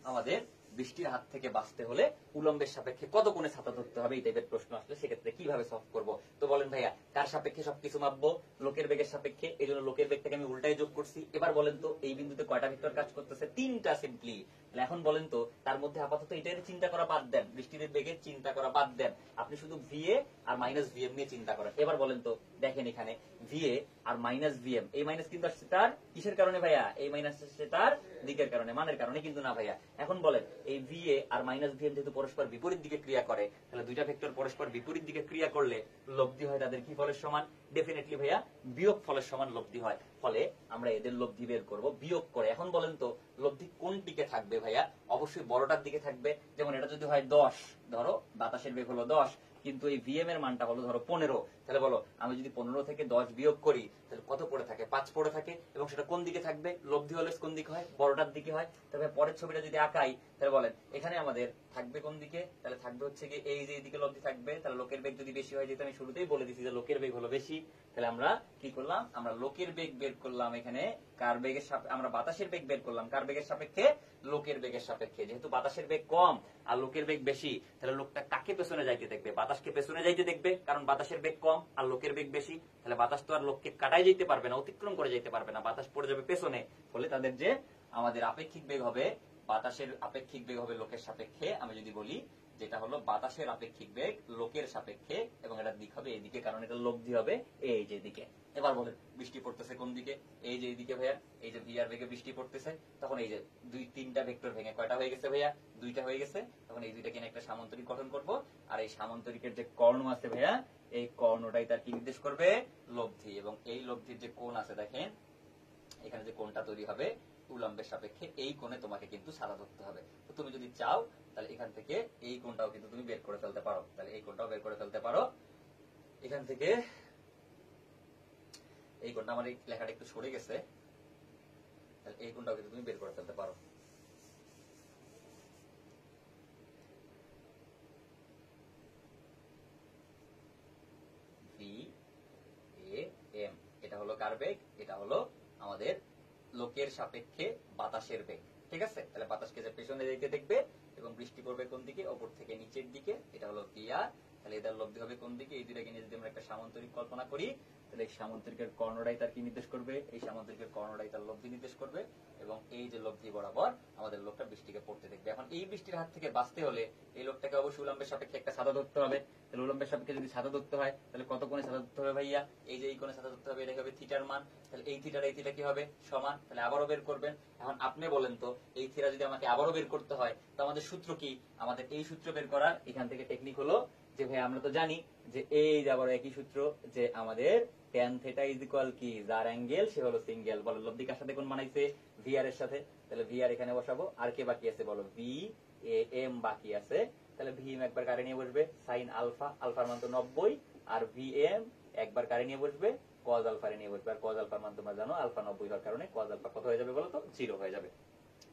আমাদের বৃষ্টির হাত থেকে বাঁচতে হলে উলম্বের সাপেক্ষে কত কোণে ছাতা ধরতে হবে, এই টাইপের প্রশ্ন আসলে সেক্ষেত্রে কিভাবে সলভ করবো। তো বলেন ভাইয়া, কার সাপেক্ষে সবকিছু মাপবো? লোকের বেগের সাপেক্ষে, এই জন্য লোকের বেগটাকে আমি উল্টায় যোগ করছি। এবার বলেন তো এই বিন্দুতে কয়টা ভেক্টর কাজ করতেছে? 3টা সিম্পলি। এখন বলেন তো তার মধ্যে আপাতত এটার চিন্তা করা বাদ দেন, বৃষ্টির বেগের চিন্তা করা বাদ দেন, আপনি শুধু ভিএ আর মাইনাস ভিএম নিয়ে চিন্তা করেন। এবার বলেন তো, দেখেন এখানে ভিএ আর মাইনাস ভিএম, এই মাইনাস কিন্তু আসছে তার কিসের কারণে ভাইয়া? এই মাইনাস আসছে তার দিকের কারণে, মানের কারণে কিন্তু না ভাইয়া। এখন বলেন এই ভিএ আর মাইনাস ভিএম যেহেতু পরস্পর বিপরীত দিকে ক্রিয়া করে, তাহলে দুইটা ভেক্টর পরস্পর বিপরীত দিকে ক্রিয়া করলে লব্ধি হয় তাদের কি ফলের সমান? ডেফিনেটলি ভাইয়া বিয়োগ ফলের সমান লব্ধি হয়। ফলে আমরা এদের লব্ধি বের করব বিয়োগ করে। এখন বলেন তো লব্ধি কোন দিকে থাকবে ভাইয়া? অবশ্যই বড়টার দিকে থাকবে। যেমন এটা যদি হয় 10, ধরো বাতাসের বেগ হলো 10, কিন্তু এই ভিএম এর মানটা হলো ধরো 15, তাহলে বলো আমি যদি 15 থেকে 10 বিয়োগ করি তাহলে কত পড়ে থাকে? 5 পড়ে থাকে। এবং সেটা কোন দিকে থাকবে? লব্ধি হলে কোন দিকে হয়? বড়টার দিকে হয়। তবে পরের ছবিটা যদি আঁকাই তাহলে বলেন এখানে আমাদের থাকবে কোন দিকে? তাহলে থাকবে হচ্ছে কি এই যে এইদিকে লব্ধি থাকবে। তাহলে লোকের বেগ যদি বেশি হয়, যেহেতু আমি শুরুতেই বলে দিচ্ছি যে লোকের বেগ হলো বেশি, তাহলে আমরা কি করলাম? আমরা লোকের বেগ বের করলাম এখানে কার বেগের সাপেক্ষে? আমরা বাতাসের বেগ বের করলাম কার বেগের সাপেক্ষে? লোকের বেগের সাপেক্ষে। যেহেতু বাতাসের বেগ কম আর লোকের বেগ বেশি, তাহলে লোকটা কাকে পেছনে যাইতে দেখবে? বাতাসকে পেছনে যাইতে দেখবে, কারণ বাতাসের বেগ কম আর লোকের বেগ বেশি। তাহলে বাতাস তো আর লোককে কাটাই যেতে পারবে না, অতিক্রম করে যেতে পারবে না, বাতাস পড়ে যাবে পেছনে। ফলে তাদের যে আমাদের আপেক্ষিক বেগ হবে, বাতাসের আপেক্ষিক বেগ হবে লোকের সাপেক্ষে। আমি যদি বলি যেটা হলো বাতাসের আপেক্ষিক বেগ লোকের সাপেক্ষে, এবং এটার দিক হবে এইদিকে, কারণ এটা লব্ধি হবে এই যে দিকে। এবার বলেন বৃষ্টি পড়তেছে কোন দিকে? এই যে এইদিকে ভাইয়া। এই যে ভিআর বেগে বৃষ্টি পড়তেছে, তখন এই যে 2-3টা ভেক্টর ভেঙে কয়টা হয়ে গেছে ভাইয়া? 2টা হয়ে গেছে। তখন এই 2টাকে নিয়ে একটা সামান্তরিক গঠন করব, আর এই সামান্তরিকের যে কর্ণ আছে ভাইয়া, এই কর্ণটাই তার কি নির্দেশ করবে? লব্ধি। এবং এই লব্ধির যে কোণ আছে দেখেন, এখানে যে কোণটা তৈরি হবে উলম্বের সাপেক্ষে, এই কোণে তোমাকে কিন্তু সাদা ধরতে হবে। তো তুমি যদি চাও তাহলে এখান থেকে এই কোণটাও কিন্তু তুমি বের করে ফেলতে পারো। তাহলে এই কোণটাও বের করে ফেলতে পারো এখান থেকে। এই কোণটা আমার এই লেখাটা একটু সরে গেছে, তাহলে এই কোণটাও কিন্তু তুমি বের করে ফেলতে পারো। ভি এ এম, এটা হলো কার বেগ? এটা হলো আমাদের লোকের সাপেক্ষে বাতাসের বেগ। ঠিক আছে? তাহলে বাতাসকে যে পেছনে যেতে দেখবে এবং বৃষ্টি পড়বে কোন দিকে? ওপর থেকে নিচের দিকে। এটা হলো ভিআর। তাহলে এদের লব্ধি হবে কোন দিকে? এই দুটাকে নিয়ে যদি আমরা একটা সামান্তরিক কল্পনা করি, তাহলে এই সামান্তরিকের কর্ণটাই তার কি নির্দেশ করবে? এই সামান্তরিকের কর্ণটাই তার লব্ধি নির্দেশ করবে। এবং এই যে লব্ধি বরাবর আমাদের লোকটা বৃষ্টিকে পড়তে দেখবে। এখন এই বৃষ্টির হাত থেকে বাঁচতে হলে এই লোকটাকে অবশ্যই উলম্বের সাপেক্ষে একটা সাদা ধরতে হবে। তাহলে উলম্বের সাপেক্ষে যদি সাদা ধরতে হয় তাহলে কত কোণে সাদা ধরতে হবে ভাইয়া? এই যে এই কোণে সাদা ধরতে হবে, এটা হবে থিটার মান। তাহলে এই থিটার এই থিটা কি হবে? সমান। তাহলে আবারও বের করবেন। এখন আপনি বলেন তো এই থিটা যদি আমাকে আবারও বের করতে হয়, তো আমাদের সূত্র কি? আমাদের এই সূত্র বের করার এখান থেকে টেকনিক হলো যে ভাই আমরা তো জানি যে এই যে আবার একই সূত্র, যে আমাদের tan থিটা ইজ ইকুয়াল কি? যার অ্যাঙ্গেল সে হলো সিঙ্গেল। বলো লব্ধি কার সাথে কোণ বানাইছে? ভিআর এর সাথে। তাহলে ভিআর এখানে বসাবো। আর কে বাকি আছে বলো? ভি এ এম বাকি আছে। তাহলে ভি এম একবার কারে নিয়ে বসবে? Sine alpha. আলফার মান তো 90। আর ভি এম একবার কারে নিয়ে বসবে? কজ আলফা নিয়ে বসবে। আর কজ আলফার মান তোমরা জানো আলফা 90 হওয়ার কারণে কজ আলফা কত হয়ে যাবে বলো তো? 0 হয়ে যাবে।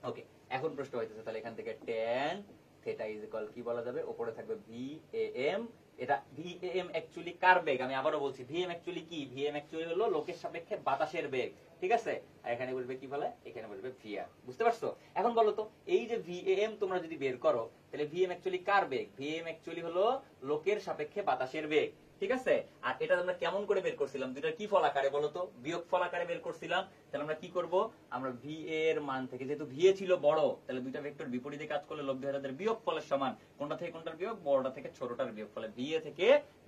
ওকে, এখন প্রশ্ন হইতেছে তাহলে এখান থেকে tan থিটা ইজ ইকুয়াল কি বলা যাবে? উপরে থাকবে ভি এ এম। এটা ভি এ এম অ্যাকচুয়ালি কার বেগ? আমি আবারও বলছি ভি এম অ্যাকচুয়ালি কি? ভি এম অ্যাকচুয়ালি হলো লোকের সাপেক্ষে বাতাসের বেগ। ঠিক আছে? আর এখানে বলবে কি বলে? এখানে বলবে ভিআর। বুঝতে পারছো? এখন বলো তো এই যে ভি এ এম তোমরা যদি বের করো, তাহলে V am actually car beg? V am actually হলো লোকের সাপেক্ষে বাতাসের বেগ। ঠিক আছে? আর এটা আমরা কেমন করে বের করছিলাম? দুইটা কি ফল আকারে বলো তো? বিয়োগ ফল আকারে বের করছিলাম। তাহলে আমরা কি করব? আমরা ভি এর মান থেকে, যেহেতু ভি এ ছিল বড়, তাহলে দুইটা ভেক্টর বিপরীতে কাজ করলে লব্ধি হয় তাদের বিয়োগ ফলের সমান। কোনটা থেকে কোনটার বিয়োগ? বড়টা থেকে ছোটটার বিয়োগ। ফলে ভি এ থেকে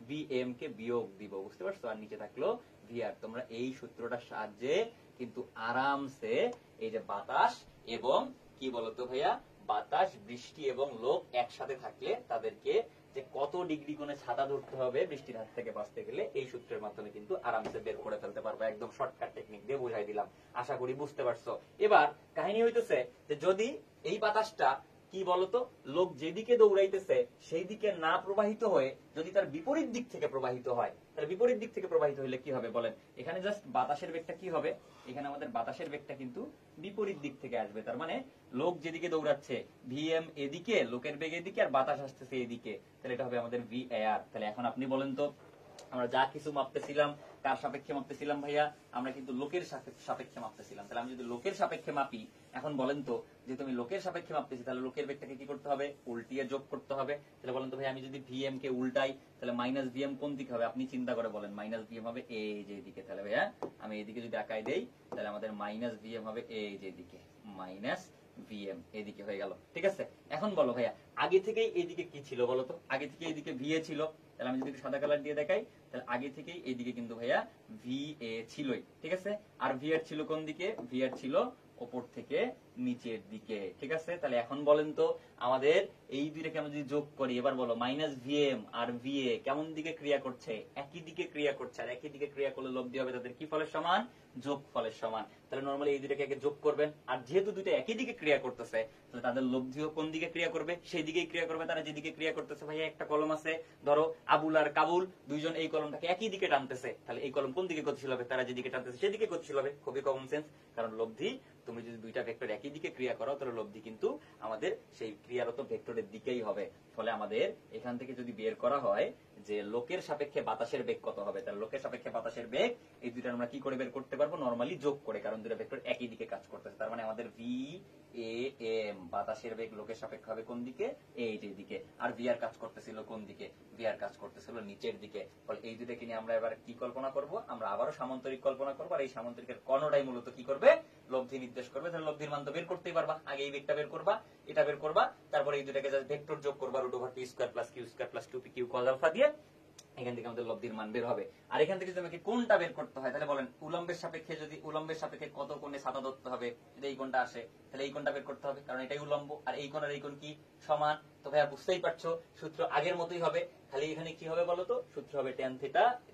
ভি এম কে বিয়োগ দিব। বুঝতে পারছো? আর নিচে থাকলো ভিআর। তোমরা এই সূত্রটার সাহায্যে কিন্তু আরামসে এই যে বাতাস এবং কি বলতো ভাইয়া, বাতাস, বৃষ্টি এবং লোক একসাথে থাকলে তাদেরকে যে কত ডিগ্রি কোণে ছাতা ধরতে হবে বৃষ্টির হাত থেকে বাঁচতে গেলে, এই সূত্রের মাধ্যমে কিন্তু আরামসে বের করে ফেলতে পারবো। একদম শর্টকাট টেকনিক দিয়ে বুঝাই দিলাম, আশা করি বুঝতে পারছো। এবার কাহিনী হইতেছে যে যদি এই বাতাসটা কি বলতো, লোক যেদিকে দৌড়াইতেছে সেই দিকে না প্রবাহিত হয়ে যদি তার বিপরীত দিক থেকে প্রবাহিত হয়, তাহলে বিপরীত দিক থেকে প্রবাহিত হলে কি হবে বলেন? এখানে জাস্ট বাতাসের বেগটা কি হবে? এখানে আমাদের বাতাসের বেগটা কিন্তু বিপরীত দিক থেকে আসবে। তার মানে লোক যেদিকে দৌড়াচ্ছে, ভিএম এদিকে, লোকের বেগ এদিকে, আর বাতাস আসতেছে এদিকে, তাহলে এটা হবে আমাদের ভিএআর। তাহলে এখন আপনি বলেন তো আমরা যা কিছু মাপতেছিলাম কার সাপেক্ষে মাপতেছিলাম ভাইয়া? আমরা কিন্তু লোকের সাপেক্ষে মাপতেছিলাম। তাহলে আমি যদি লোকের সাপেক্ষে মাপি, এখন বলেন তো যে তুমি লোকের সাপেক্ষে মাপতেছি, তাহলে লোকের বেগটাকে কি করতে হবে? উল্টিয়ে যোগ করতে হবে। তাহলে বলেন তো ভাই আমি যদি ভিএম কে উল্টাই, তাহলে মাইনাস ভিএম কোন দিকে হবে? আপনি চিন্তা করে বলেন। মাইনাস ভিএম হবে এই যে দিকে। তাহলে ভাইয়া আমি এইদিকে যদি আঁকাই দেই, তাহলে আমাদের মাইনাস ভিএম হবে এই যে দিকে, মাইনাস ভিএম এদিকে হয়ে গেল। ঠিক আছে? এখন বলো ভাইয়া আগে থেকেই এইদিকে কি ছিল বলতো? আগে থেকে এইদিকে ভিএ ছিল। তাহলে আমি যদি সাদা কালার দিয়ে দেখাই, তাহলে আগে থেকেই এইদিকে কিন্তু ভাইয়া ভিএ ছিলই। ঠিক আছে? আর ভিআর ছিল কোন দিকে? ভিআর ছিল ওপর থেকে নিচের দিকে। ঠিক আছে? তাহলে এখন বলেন তো আমাদের এই দুইটাকে আমরা যদি যোগ করি, এবার বলো মাইনাস ভিএম আর ভিএ কেমন দিকে ক্রিয়া করছে? একই দিকে ক্রিয়া করছে। আর একই দিকে ক্রিয়া করলে লব্ধি হবে তাদের কি ফলের সমান? যোগ ফলের সমান। তাহলে নরমালি এই দুইটাকে আগে যোগ করবেন, আর যেহেতু দুইটা একই দিকে ক্রিয়া করতেছে তাহলে তাদের লব্ধিও কোন দিকে ক্রিয়া করবে? সেই দিকেই ক্রিয়া করবে তারা যেদিকে ক্রিয়া করতেছে। ভাইয়া একটা কলম আছে, ধরো আবুল আর কাবুল দুইজন এই কলমটাকে একই দিকে টানতেছে, তাহলে এই কলম কোন দিকে গতিশীল হবে? তারা যেদিকে টানতেছে সেদিকে গতিশীল হবে। খুবই কমন সেন্স, কারণ লব্ধি তুমি যদি দুইটা ভেক্টর একই দিকে ক্রিয়া করো তাহলে লব্ধি কিন্তু আমাদের সেই ক্রিয়ারত ভেক্টরের দিকেই হবে। ফলে আমাদের এখান থেকে যদি বের করা হয় যে লোকের সাপেক্ষে বাতাসের বেগ কত হবে, তাহলে লোকের সাপেক্ষে বাতাসের বেগ এই দুইটা আমরা কি করে বের করতে পারবো? নরমালি যোগ করে, কারণ দুইটা ভেক্টর একই দিকে কাজ করতেছে। তার মানে আমাদের ভি এ এম বাতাসের বেগ লোকের সাপেক্ষে হবে কোন দিকে? এই দিকে। আর ভি আর কাজ করতেছিল কোন দিকে? ভি আর কাজ করতেছিল নিচের দিকে। ফলে এই দুইটাকে নিয়ে আমরা এবার কি কল্পনা করব? আমরা আবারও সামান্তরিক কল্পনা করবো, আর এই সামান্তরিকের কর্ণটাই মূলত কি করবে? লব্ধি নির্দেশ করবে। তাহলে লব্ধির মান তো বের করতেই পারবা, আগে এই বেগটা বের করবা, এটা বের করবা, তারপরে এই দুটাকে ভেক্টর যোগ করবা √2² + q² + 2pq cos α দিয়ে, এখান থেকে আমাদের লব্ধির মান বের হবে। আর এখান থেকে যদি আমাকে কোনটা বের করতে হয় তাহলে বলেন উলম্বের সাপেক্ষে, যদি উলম্বের সাপেক্ষে কত কোণে ছাতা ধরতে হবে, যদি এই কোণটা আসে তাহলে এই কোণটা বের করতে হবে, কারণ এটাই উলম্ব, আর এই কোণ আর এই কোণ কি সমান? তো ভাইয়া বুঝতেই পারছো সূত্র আগের মতোই হবে, খালি এখানে কি হবে বলতো? সূত্র হবে tan θ,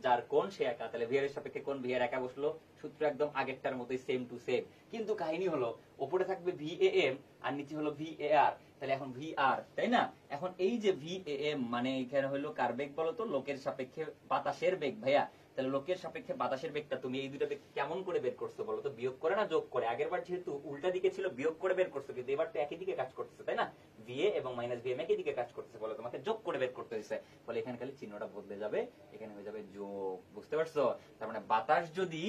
যার কোণ সে একা। তাহলে ভিআর এর সাপেক্ষে কোণ ভিআর একা বসলো, সূত্র একদম আগেরটার মতোই সেম টু সেম। কিন্তু কাহিনী হলো উপরে থাকবে ভিএএম আর নিচে হলো ভিএআর। তাহলে এখন ভিআর, তাই না? এখন এই যে ভিএএম মানে এখানে হলো কার বেগ বলতো? লোকের সাপেক্ষে বাতাসের বেগ। ভাইয়া তাহলে লোকের সাপেক্ষে বাতাসের বেগটা তুমি এই দুটো বেগ কেমন করে বের করছো বলতো? বিয়োগ করে না যোগ করে? আগের বার যেহেতু উল্টা দিকে ছিল বিয়োগ করে বের করছো, কিন্তু এবার তো একই দিকে কাজ করতেছে, তাই না? ভিএ এবং মাইনাস ভিএম একই দিকে কাজ করতেছে, বলে তোমাকে যোগ করে বের করতে হয়েছে। ফলে এখানে খালি চিহ্নটা বদলে যাবে, এখানে হয়ে যাবে যোগ। বুঝতে পারছো? তার মানে বাতাস যদি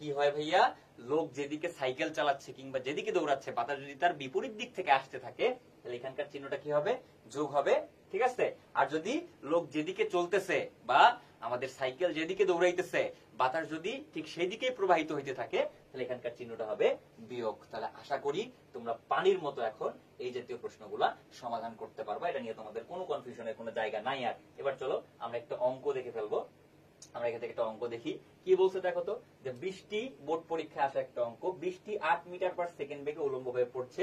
কি হয় ভাইয়া, লোক যেদিকে সাইকেল চালাচ্ছে কিংবা যেদিকে দৌড়াচ্ছে, বাতাস যদি তার বিপরীত দিক থেকে আসতে থাকে তাহলে এখানকার চিহ্নটা কি হবে? যোগ হবে। ঠিক আছে? আর যদি লোক যেদিকে চলতেছে বা আমাদের সাইকেল যেদিকে দৌড়াইতেছে, বাতাস যদি ঠিক সেই দিকেই প্রবাহিত হইতে থাকে তাহলে এখানকার চিহ্নটা হবে বিয়োগ। তাহলে আশা করি তোমরা পানির মতো এখন এই জাতীয় প্রশ্নগুলা সমাধান করতে পারবা, এটা নিয়ে তোমাদের কোনো কনফিউশনের কোনো জায়গা নাই। আর এবার চলো আমরা একটা অঙ্ক দেখে ফেলবো। আমরা এখান থেকে একটা অঙ্ক দেখি, কি বলছে দেখো তো, যে বৃষ্টি, বোর্ড পরীক্ষায় আসা একটা অঙ্ক। বৃষ্টি 8 মিটার/সেকেন্ড বেগে উলম্ব হয়ে পড়ছে,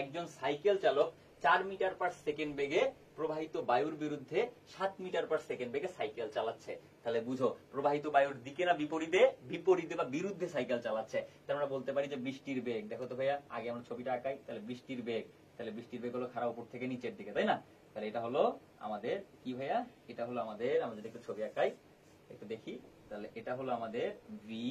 একজন সাইকেল চালক 4 মিটার/সেকেন্ড বেগে প্রবাহিত বায়ুর বিরুদ্ধে 7 মিটার/সেকেন্ড বেগে সাইকেল চালাচ্ছে। তাহলে বুঝো প্রবাহিত বায়ুর দিকে না বিপরীতে? বিপরীতে বা বিরুদ্ধে সাইকেল চালাচ্ছে। তাহলে আমরা বলতে পারি যে বৃষ্টির বেগ, দেখো তো ভাইয়া আগে আমরা ছবিটা আঁকাই, তাহলে বৃষ্টির বেগ, তাহলে বৃষ্টির বেগ হলো খাড়া উপর থেকে নিচের দিকে, তাই না? তাহলে এটা হলো আমাদের কি ভাইয়া? এটা হলো আমাদের, আমরা যদি একটু ছবি আঁকাই একটু দেখি, তাহলে এটা হলো আমাদের ভি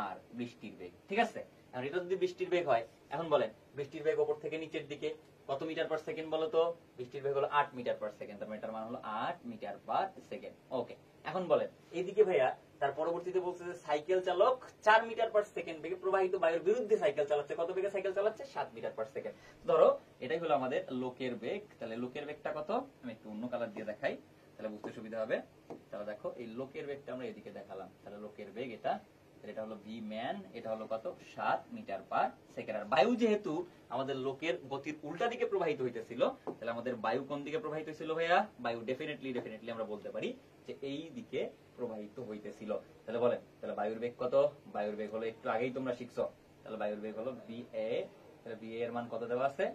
আর বৃষ্টির বেগ। ঠিক আছে? এখন এটা যদি বৃষ্টির বেগ হয়, এখন বলেন বৃষ্টির বেগ উপর থেকে নিচের দিকে কত মিটার/সেকেন্ড বলো তো? বৃষ্টির বেগ হলো 8 মিটার/সেকেন্ড, তার মানে এটার মান হলো 8 মিটার/সেকেন্ড। ওকে, এখন বলেন এইদিকে ভাইয়া তার পরবর্তীতে বলছে যে সাইকেল চালক 4 মিটার/সেকেন্ড বেগে প্রবাহিত বায়ুর বিরুদ্ধে সাইকেল চালাচ্ছে, কত বেগে সাইকেল চালাচ্ছে? 7 মিটার/সেকেন্ড। ধরো এটাই হলো আমাদের লোকের বেগ। তাহলে লোকের বেগটা কত? আমি একটু অন্য কালার দিয়ে দেখাই, তাহলে বুঝতে সুবিধা হবে। তাহলে দেখো এই লোকের বেগটা আমরা এদিকে দেখালাম, তাহলে লোকের বেগ এটা, এটা হলো ভি ম্যান, এটা হলো কত? 7 মিটার/সেকেন্ড। আর বায়ু যেহেতু আমাদের লোকের গতির উল্টা দিকে প্রবাহিত হইতেছিল, তাহলে আমাদের বায়ু কোন দিকে প্রবাহিত হইছিল ভাইয়া? বায়ু ডেফিনেটলি আমরা বলতে পারি যে এই দিকে প্রবাহিত হইতেছিল। তাহলে বলেন তাহলে বায়ুর বেগ কত? বায়ুর বেগ হলো, একটু আগেই তোমরা শিখছো, তাহলে বায়ুর বেগ হলো ভি এ। তাহলে ভি এর মান কত দেওয়া আছে?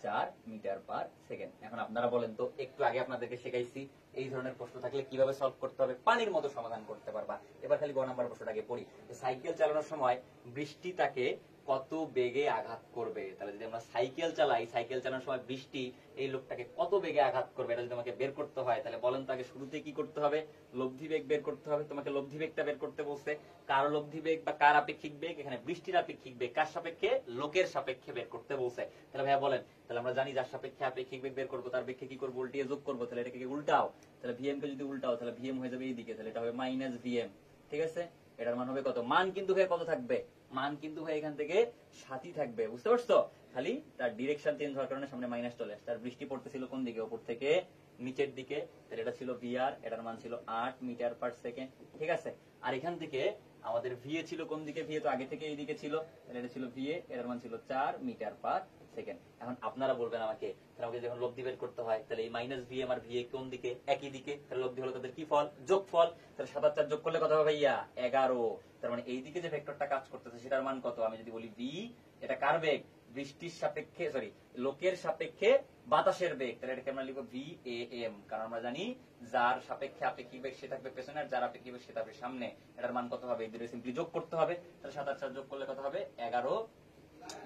4 মিটার/সেকেন্ড। এখন আপনারা বলেন তো, একটু আগে আপনাদেরকে শেখাইছি এই ধরনের প্রশ্ন থাকলে কিভাবে সলভ করতে হবে, পানির মতো সমাধান করতে পারবা। এবার খালি গ নাম্বার প্রশ্নটাকে পড়ি। সাইকেল চালানোর সময় বৃষ্টি তাকে কত বেগে আঘাত করবে? তাহলে যদি আমরা সাইকেল চালাই, সাইকেল চালানোর সময় বৃষ্টি এই লোকটাকে কত বেগে আঘাত করবে, এটা যদি আমাকে বের করতে হয় তাহলে বলেন তো আগে শুরুতে কি করতে হবে? লব্ধি বেগ বের করতে হবে। তোমাকে লব্ধি বেগটা বের করতে বলছে। কার লব্ধি বেগ বা কার আপেক্ষিক বেগ? এখানে বৃষ্টির আপেক্ষিক বেগ কার সাপেক্ষে? লোকের সাপেক্ষে বের করতে বলছে। তাহলে ভাইয়া বলেন, তাহলে আমরা জানি যার সাপেক্ষে আপেক্ষিক বেগ বের করবো তার বেগকে কি করবো? উল্টিয়ে যোগ করবো। তাহলে এটাকে উল্টাও, তাহলে ভিএম কে যদি উল্টাও তাহলে ভিএম হয়ে যাবে এইদিকে, তাহলে এটা হবে মাইনাস ভিএম। ঠিক আছে? এটার মান হবে কত? মান কিন্তু ভাই কত থাকবে? মান কিন্তু ভাই এখান থেকে 7ই থাকবে। বুঝতে পারছো? খালি তার ডিরেকশন চেঞ্জ হওয়ার কারণে সামনে মাইনাস চলে আসছে। তার বৃষ্টি পড়তেছিল কোন দিকে? উপর থেকে নিচের দিকে, তাহলে এটা ছিল ভিআর, এটার মান ছিল 8 মিটার/সেকেন্ড। ঠিক আছে? আর এখান থেকে আমাদের ভিএ ছিল কোন দিকে? ভিএ তো আগে থেকে এইদিকে ছিল, তাহলে এটা ছিল ভিএ, এটার মান ছিল 4 মিটার/সেকেন্ড। এখন আপনারা বলবেন আমাকে, তাহলে আমাকে যখন লব্ধি বের করতে হয় তাহলে এই মাইনাস ভিএম আর ভিএ কোন দিকে? একই দিকে, তাহলে লব্ধি হলো তাদের কি ফল? যোগ ফল। তাহলে 7 আর 4 যোগ করলে কত হবে ভাইয়া? 11। তার মানে এই দিকে যে ভেক্টরটা কাজ করতেছে সেটার মান কত? আমি যদি বলি ভি, এটা কার বেগ? বৃষ্টির সাপেক্ষে লোকের সাপেক্ষে বাতাসের বেগ, তাহলে এটাকে আমরা লিখবো VAM, কারণ আমরা জানি যার সাপেক্ষে আপেক্ষিক বেগ সে থাকবে পেছনে, আর যার আপেক্ষিক বেগ সে থাকবে সামনে। এটার মান কত হবে? এই দুটো সিম্পলি যোগ করতে হবে। তাহলে 7 আর 4 যোগ করলে কত হবে? 11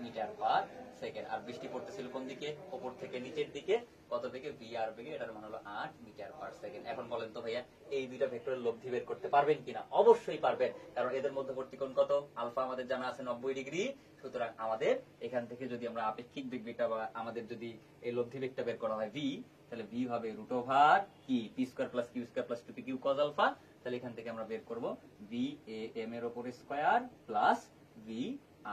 মিটার পার সেকেন্ড। আর বৃষ্টি পড়তেছিল কোন দিকে? উপর থেকে নিচের দিকে। কত বেগে? VR বেগে। এটার মান হলো 8 মিটার পার সেকেন্ড। এখন বলেন তো ভাইয়া, এই দুইটা ভেক্টরের লব্ধি বের করতে পারবেন কিনা? অবশ্যই পারবেন, কারণ এদের মধ্যবর্তী কোণ কত? আলফা আমাদের জানা আছে 90 ডিগ্রি। সুতরাং আমাদের এখান থেকে যদি আমরা আপেক্ষিক বেগটা বা আমাদের যদি এই লব্ধি বেগটা বের করা হয় V, তাহলে V হবে √ওভার কি p² + q² + 2pq cos alpha. তাহলে এখান থেকে আমরা বের করব VAM এর উপর স্কয়ার প্লাস V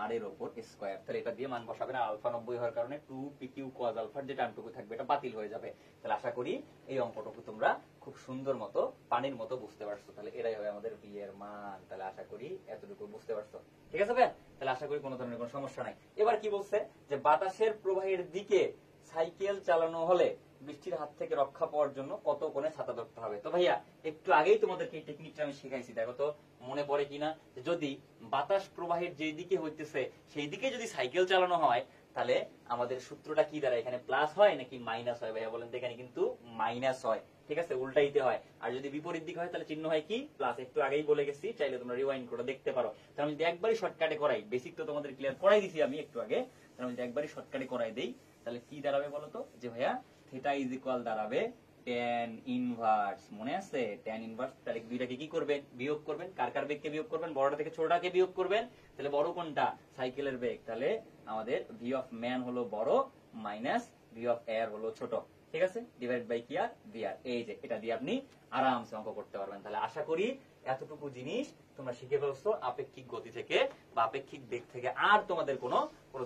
আর এর উপর স্কয়ার। তাহলে এটা দিয়ে মান বসাবেন, আর আলফা 90 হওয়ার কারণে 2pq cos আলফার যে টার্মটুকু থাকবে এটা বাতিল হয়ে যাবে। তাহলে আশা করি এই অঙ্কটুকু তোমরা খুব সুন্দর মতো পানির মতো বুঝতে পারছো। তাহলে এটাই হবে আমাদের V এর মান। তাহলে আশা করি এতটুকু বুঝতে পারছো, ঠিক আছে ভাই? তাহলে আশা করি কোনো ধরনের কোনো সমস্যা নাই। এবার কি বলছে যে বাতাসের প্রবাহের দিকে সাইকেল চালানো হলে বৃষ্টির হাত থেকে রক্ষা পাওয়ার জন্য কত কোণে ছাতা ধরতে হবে। তো ভাইয়া একটু আগেই তোমাদেরকে এই টেকনিকটা আমি শিখাইছি, দেখো তো মনে পড়ে কিনা? যদি বাতাস প্রবাহের যেই দিকে হইতেছে সেই দিকে যদি সাইকেল চালানো হয়, তাহলে আমাদের সূত্রটা কি দাঁড়ায়? এখানে প্লাস হয় নাকি মাইনাস হয়? ভাইয়া বলেন তো। এখানে কিন্তু মাইনাস হয়, ঠিক আছে, উল্টাইতে হয়। আর যদি বিপরীত দিকে হয় তাহলে চিহ্ন হয় কি? প্লাস। একটু আগেই বলে গেছি, চাইলে তোমরা রিওয়াইন্ড করে দেখতে পারো। তাহলে আমি যদি একবারই শর্টকাটে করাই, বেসিক তো তোমাদের ক্লিয়ার করাই দিছি আমি একটু আগে, তাহলে আমি যদি একবারই শর্টকাটে করাই দেই, তাহলে কি দাঁড়াবে বলতো? যে ভাইয়া থিটা ইজ ইকুয়াল দাঁড়াবে tan ইনভার্স। মনে আছে? tan inverse. তাহলে দুইটাকে কি করবেন? বিয়োগ করবেন। কার কার বেগকে বিয়োগ করবেন? বড়টা থেকে ছোটটাকে বিয়োগ করবেন। তাহলে বড় কোনটা? সাইকেলের বেগ। তাহলে আমাদের v অফ ম্যান হলো বড় মাইনাস v অফ এয়ার হলো ছোট, ঠিক আছে, ডিভাইড বাই কি? আর VR। এই যে এটা দিয়ে আপনি আরামসে অঙ্ক করতে পারবেন। তাহলে আশা করি এতটুকু জিনিস তোমরা শিখে ফেলছো আপেক্ষিক গতি থেকে বা আপেক্ষিক বেগ থেকে, আর তোমাদের কোনো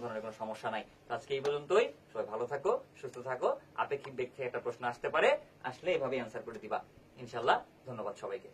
ধরনের কোনো সমস্যা নাই। তো আজকে এই পর্যন্তই। সবাই ভালো থাকো, সুস্থ থাকো। আপেক্ষিক বেগ থেকে একটা প্রশ্ন আসতে পারে, আসলে এভাবে অ্যান্সার করে দিবা ইনশাল্লাহ। ধন্যবাদ সবাইকে।